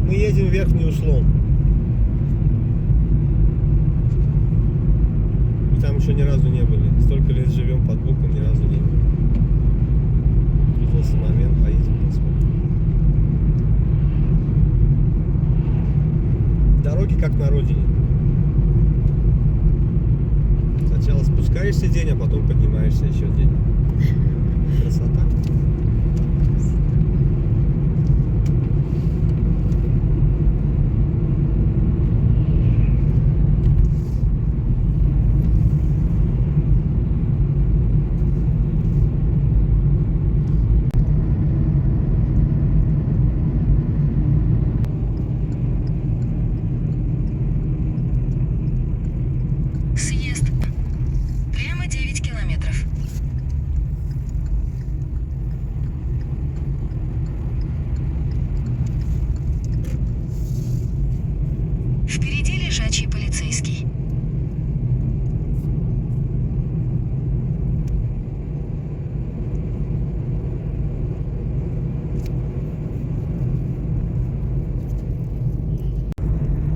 Мы едем в Верхний Услон. И там еще ни разу не были. Столько лет живем под боком, ни разу не были. Придался момент, поедем посмотрим. Дороги как на родине. Сначала спускаешься день, а потом поднимаешься еще день. Красота. Съезд. Прямо 9 километров. Впереди лежачий полицейский.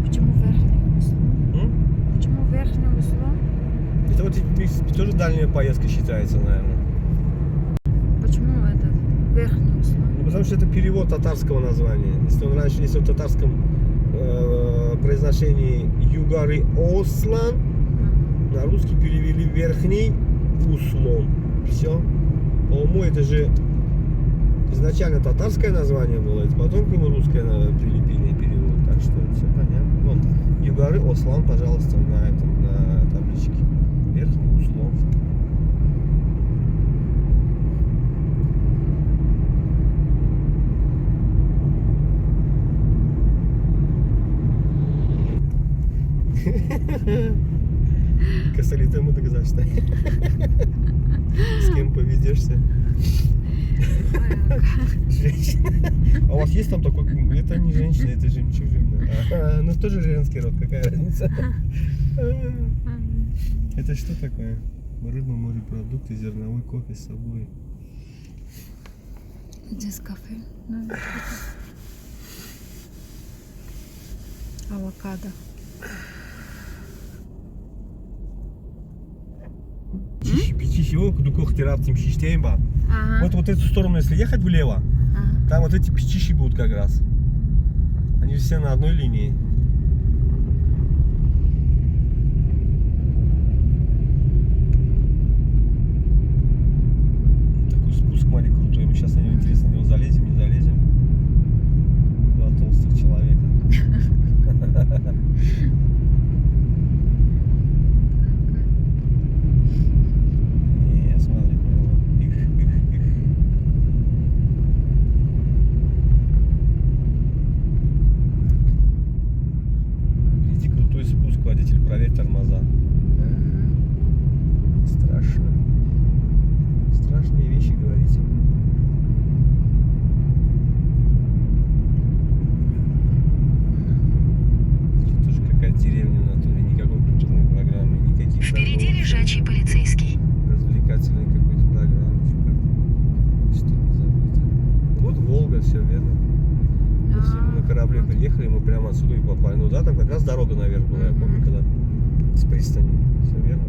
Почему верхнее усло? Почему верхнее усло? Это вот тоже дальняя поездка считается, наверное. Почему этот верхнее усло? Ну, потому что это перевод татарского названия. Если он раньше, если в татарском произношении Югары Ослан, на русский перевели Верхний Услон. Все. По-моему, это же изначально татарское название было, это потом к нему русское прилепили перевод. Так что все понятно. Вон, Югары Ослан, пожалуйста, на этом, на табличке. Верхний Услон. Косолитая доказательство. С кем поведешься? Женщина. А у вас есть там такой... Это не женщина, это жемчужина. Ну тоже женский род, какая разница? Это что такое? Рыба, морепродукты, зерновой кофе с собой. Здесь кафе. Авокадо. Печищево, дукох терапцем шиштеймба. Ага. Вот эту сторону, если ехать влево, Ага. там вот эти печищи будут как раз. Они все на одной линии. Такой спуск маленький крутой. Мы сейчас на него, интересно, на него залезем, не залезем. Два толстых человека. Не, смотри, прямо. Их. Впереди крутой спуск, водитель, проверь тормоза. Страшно. Страшные вещи говорите. Тут тоже какая-то деревня на туре, никакой культурной программы, никаких Впереди торговых, лежачий полицейский. развлекательной какой-то программы. Что не забыто. Вот Волга, все верно. Если мы на корабле приехали, мы прямо отсюда и попали. Ну да, там как раз дорога наверх была, я помню, когда с пристани. Все верно.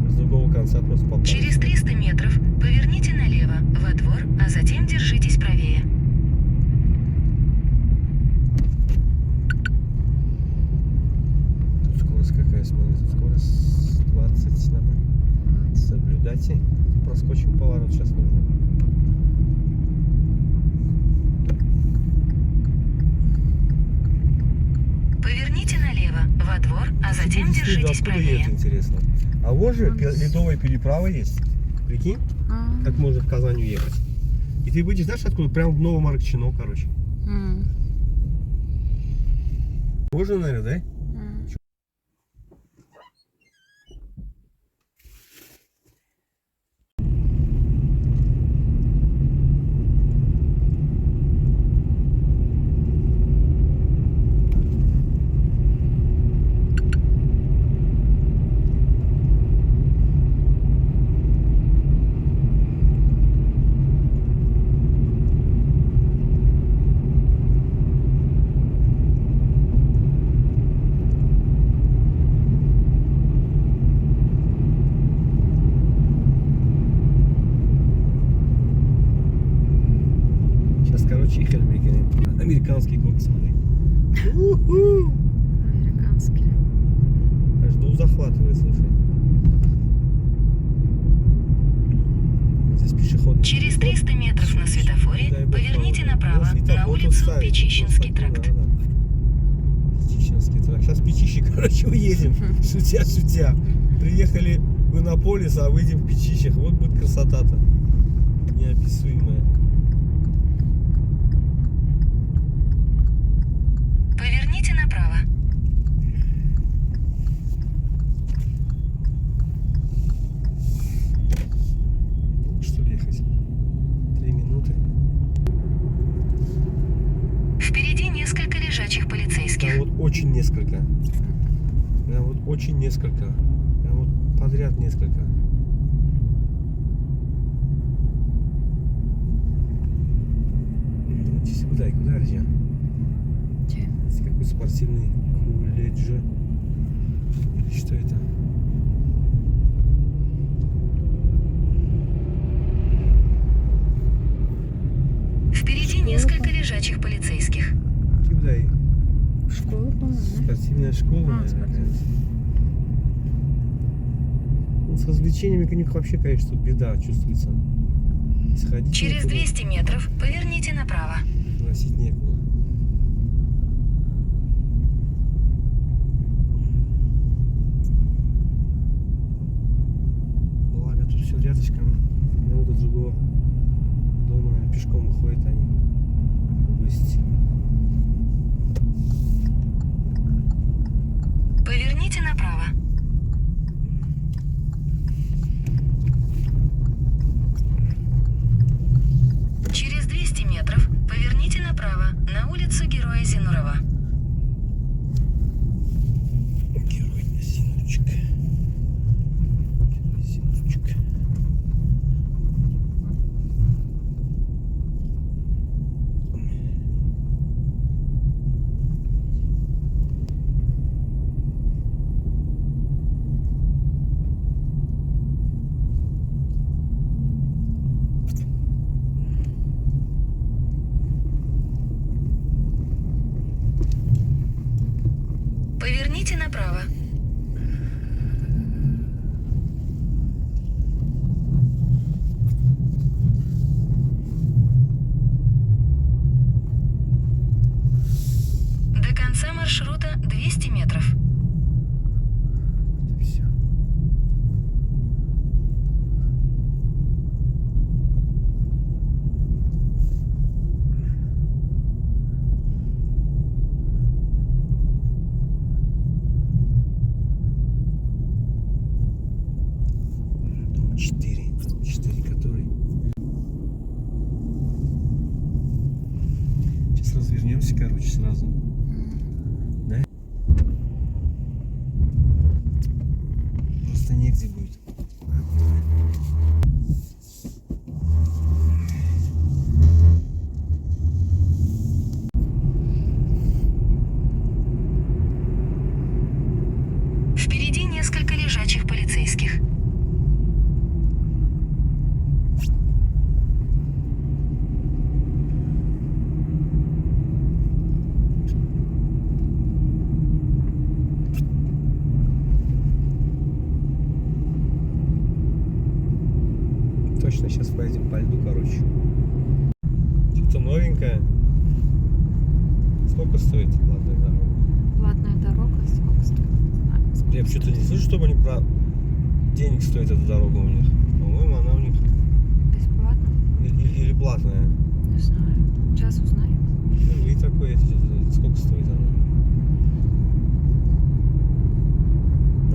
С другого конца просто попали. Через 300 метров поверните налево, во двор, а затем держитесь правее. Тут скорость какая, смотри, тут скорость 20 надо соблюдать. Проскочим поворот сейчас нужно. Поверните налево, во двор, а затем держитесь Откуда правее. едет, интересно? А вот же ледовая переправа есть. Прикинь, как можно в Казань уехать. И ты выйдешь, знаешь, откуда? Прям в Новомаркчино, короче. Можно, наверное, да? Американский город, смотри. У-ху! Американский. Аж дух захватывает, слушай. Здесь пешеходный. Через 300 метров на светофоре Дай бог, поверните ну, направо светофор на тут улицу ставить, Печищинский тут тракт. надо. Печищинский тракт. Сейчас в Печище, короче, уедем. Шутя. Приехали в Иннополис, а выйдем в Печищах. Вот будет красота-то. Неописуемая. Поверните направо. Ну, что ли ехать? 3 минуты. Впереди несколько лежачих полицейских. Прям вот очень несколько. Прям вот очень несколько. Прям вот подряд несколько. Ну, здесь куда и куда, друзья? Че? Здесь какой спортивный колледж. Или что это? Впереди несколько лежачих полицейских. Куда и? Школа, по-моему, да? Спортивная школа, А, наверное. спортивная. Ну, с развлечениями у них вообще, конечно, тут беда чувствуется. Сходить Через некуда, 200 метров поверните направо. носить некуда. Благо тут все рядышком. Ну, до другого дома, наверное, пешком выходят они в гости. Поверните направо. Через 200 метров поверните направо на улицу Героя Зинурова. Герой Зиночек. Герой Зиночек. Поверните направо. До конца маршрута 200 метров. Это все. Дом 4, который. Сейчас развернемся, короче, сразу. Да? Просто негде будет. Впереди несколько лежачих полицейских. Точно, сейчас поедем по льду, короче. Что-то новенькое. Сколько стоит платная дорога? Платная дорога, сколько стоит? Не знаю. Сколько Я что-то не стоит. слышу, чтобы они про денег стоит эта дорога у них. По-моему, она у них Бесплатно? или платная. Не знаю. Сейчас узнаем. И такое, сколько стоит она.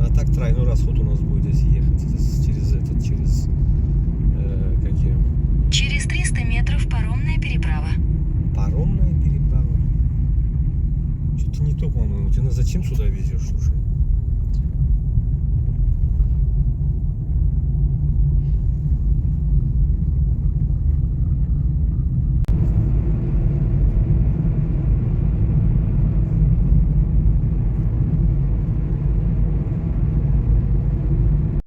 А так тройной расход у нас будет, если ехать через какие? Через 300 метров паромная переправа. Паромная переправа. Что-то не то, по-моему. Ты нас зачем сюда везешь, слушай?